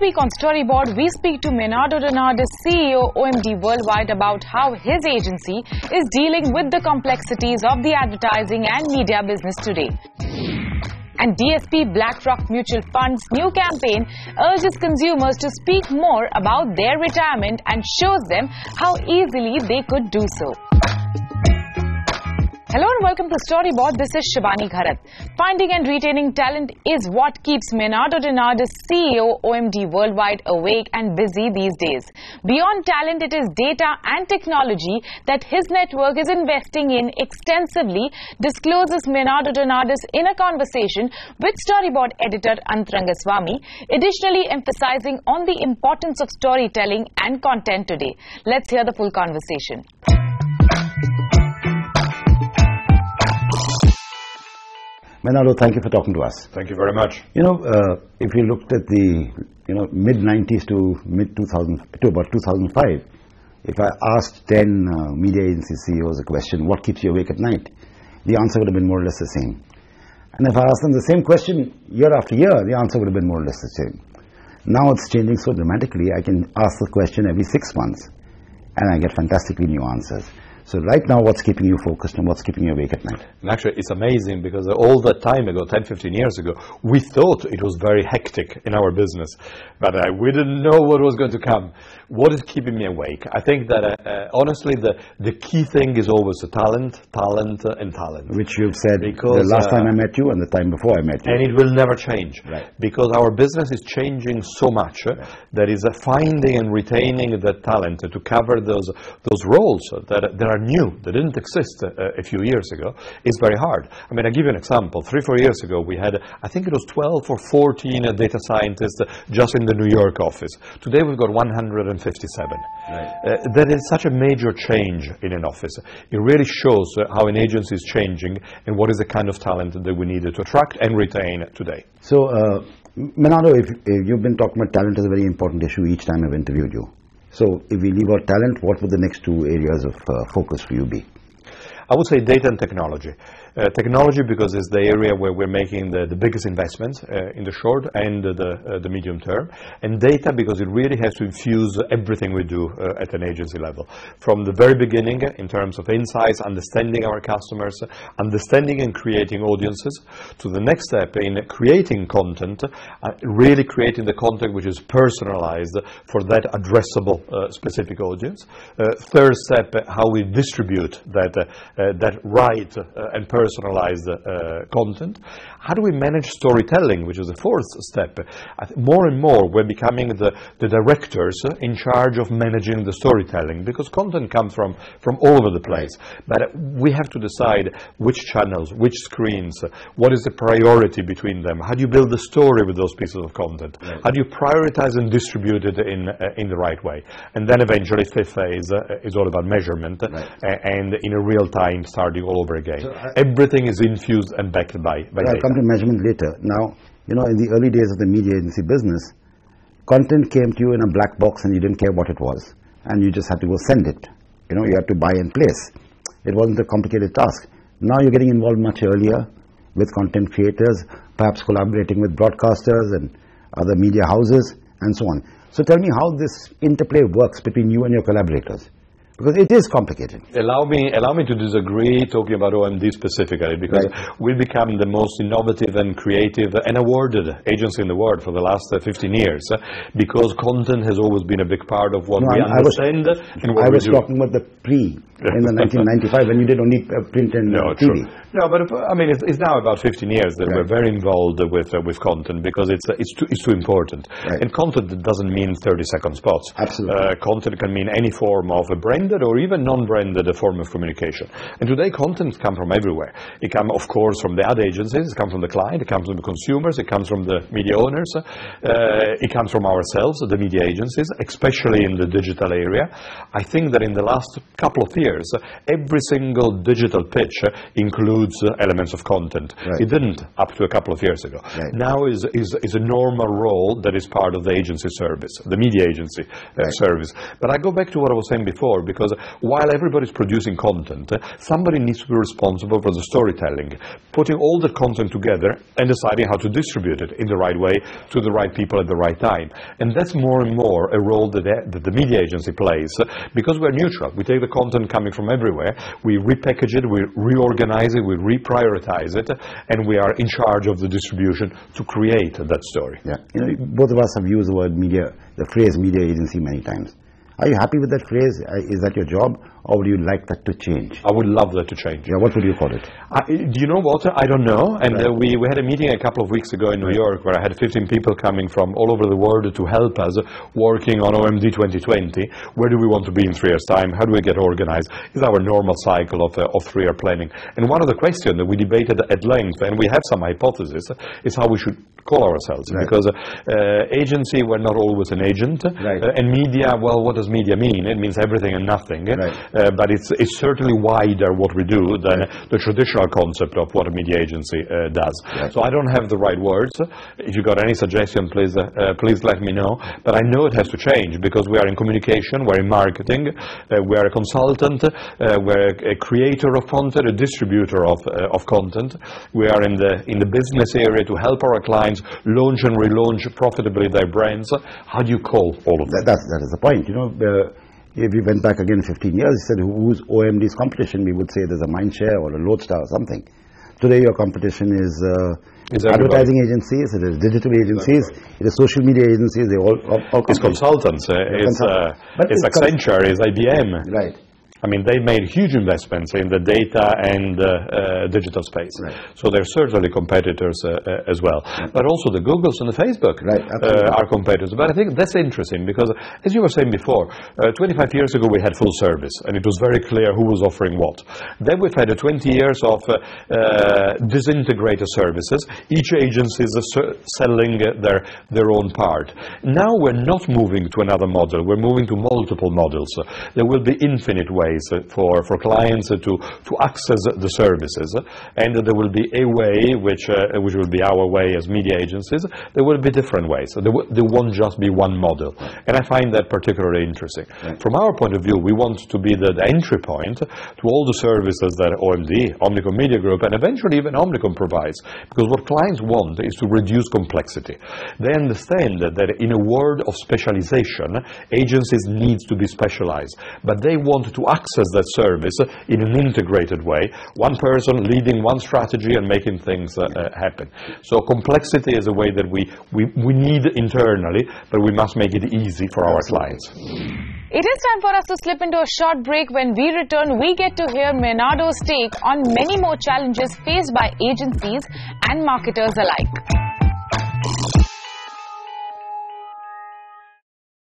week on Storyboard, we speak to Menardo Donadis, CEO OMD Worldwide, about how his agency is dealing with the complexities of the advertising and media business today. And DSP BlackRock Mutual Fund's new campaign urges consumers to speak more about their retirement and shows them how easily they could do so. Hello and welcome to Storyboard. This is Shivani Gharat. Finding and retaining talent is what keeps Menardo Donadis, CEO OMD Worldwide, awake and busy these days. Beyond talent, it is data and technology that his network is investing in extensively, discloses Menardo Donadis in a conversation with Storyboard editor Anantharangaswamy, additionally emphasizing on the importance of storytelling and content today. Let's hear the full conversation. Menardo, thank you for talking to us. Thank you very much. If you looked at the mid-90s to about 2005, if I asked 10 media agency CEOs a question, what keeps you awake at night? The answer would have been more or less the same. And if I asked them the same question year after year, the answer would have been more or less the same. Now it's changing so dramatically, I can ask the question every 6 months and I get fantastically new answers. So right now, what's keeping you focused and what's keeping you awake at night? And actually, it's amazing because all that time ago, 10, 15 years ago, we thought it was very hectic in our business, but we didn't know what was going to come. What is keeping me awake? I think that, honestly, the key thing is always the talent, and talent. Which you've said because, the last time I met you and the time before I met you. And it will never change. Right. Because our business is changing so much that is finding and retaining the talent to cover those roles that are new, that didn't exist a few years ago, is very hard. I mean, I'll give you an example. 3-4 years ago, we had, I think it was 12 or 14 data scientists just in the New York office. Today, we've got 157. Right. That is such a major change in an office. It really shows how an agency is changing and what is the kind of talent that we need to attract and retain today. So, Menardo, if you've been talking about talent is a very important issue each time I've interviewed you. So, if we leave out talent, what would the next two areas of focus for you be? I would say data and technology. Technology because it's the area where we're making the biggest investments in the short and the medium term. And data because it really has to infuse everything we do at an agency level. From the very beginning in terms of insights, understanding our customers, understanding and creating audiences, to the next step in creating content, really creating the content which is personalized for that addressable specific audience. Third step, how we distribute that right and personalized content. How do we manage storytelling, which is the fourth step? More and more we're becoming the directors in charge of managing the storytelling because content comes from all over the place. But we have to decide which channels, which screens, what is the priority between them, how do you build the story with those pieces of content, how do you prioritize and distribute it in the right way. And then eventually fifth phase is all about measurement and in a real time starting all over again. So everything is infused and backed by data. I'll come to measurement later. Now, in the early days of the media agency business, content came to you in a black box and you didn't care what it was. And you just had to go send it. You had to buy and place. It wasn't a complicated task. Now you're getting involved much earlier with content creators, perhaps collaborating with broadcasters and other media houses and so on. So tell me how this interplay works between you and your collaborators. Because it is complicated. Allow me to disagree talking about OMD specifically, because we've become the most innovative and creative and awarded agency in the world for the last 15 years, because content has always been a big part of what we understand and what we do. I was talking about the in the 1995 when you did only print and TV. No, but I mean, it's now about 15 years that we're very involved with content because it's too important. And content doesn't mean 30-second spots. Absolutely. Content can mean any form of a branded or even non-branded form of communication. And today, content comes from everywhere. It comes, of course, from the ad agencies. It comes from the client. It comes from the consumers. It comes from the media owners. It comes from ourselves, the media agencies, especially in the digital area. I think that in the last couple of years, every single digital pitch includes elements of content. It didn't up to a couple of years ago. Now is a normal role that is part of the agency service, the media agency service. But I go back to what I was saying before, because while everybody's producing content, somebody needs to be responsible for the storytelling, putting all the content together and deciding how to distribute it in the right way to the right people at the right time. And that's more and more a role that the media agency plays, because we're neutral. We take the content coming from everywhere, we repackage it, we reorganize it, we reprioritize it, and we are in charge of the distribution to create that story. Yeah. Both of us have used the phrase media agency many times. Are you happy with that phrase? Is that your job, or would you like that to change? I would love that to change. Yeah, what would you call it? Do you know what? I don't know. And we had a meeting a couple of weeks ago in New York where I had 15 people coming from all over the world to help us working on OMD 2020. Where do we want to be in 3 years' time? How do we get organized? It's our normal cycle of 3-year planning. And one of the questions that we debated at length, and we have some hypotheses, is how we should call ourselves. Right. Because agency, we're not always an agent. Right. And media, well, what does media mean? It means everything and nothing. Right. But it's certainly wider what we do than the traditional concept of what a media agency does. Right. So I don't have the right words. If you got any suggestion, please let me know. But I know it has to change, because we are in communication, we're in marketing, we are a consultant, we're a creator of content, a distributor of content. We are in the business area to help our clients launch and relaunch profitably their brands. How do you call all of that? That is the point. If we went back again 15 years, you said who's OMD's competition, we would say there's a Mindshare or a Lodestar or something. Today your competition is advertising agencies, it is digital agencies, it is social media agencies, they all it's consultants, it's Accenture, it's IBM. Right. I mean, they made huge investments in the data and digital space. Right. So they're certainly competitors as well. Right. But also the Googles and the Facebook are competitors. But I think that's interesting because, as you were saying before, 25 years ago we had full service and it was very clear who was offering what. Then we've had 20 years of disintegrated services. Each agency is selling their own part. Now we're not moving to another model. We're moving to multiple models. There will be infinite ways for clients to access the services, and there will be a way which will be our way as media agencies. There will be different ways. There won't just be one model, and I find that particularly interesting. Right. From our point of view, we want to be the entry point to all the services that OMD, Omnicom Media Group, and eventually even Omnicom provides, because what clients want is to reduce complexity. They understand that in a world of specialization, agencies need to be specialized, but they want to access that service in an integrated way, one person leading one strategy and making things happen. So complexity is a way that we need internally, but we must make it easy for our clients. It is time for us to slip into a short break. When we return, we get to hear Menado's take on many more challenges faced by agencies and marketers alike.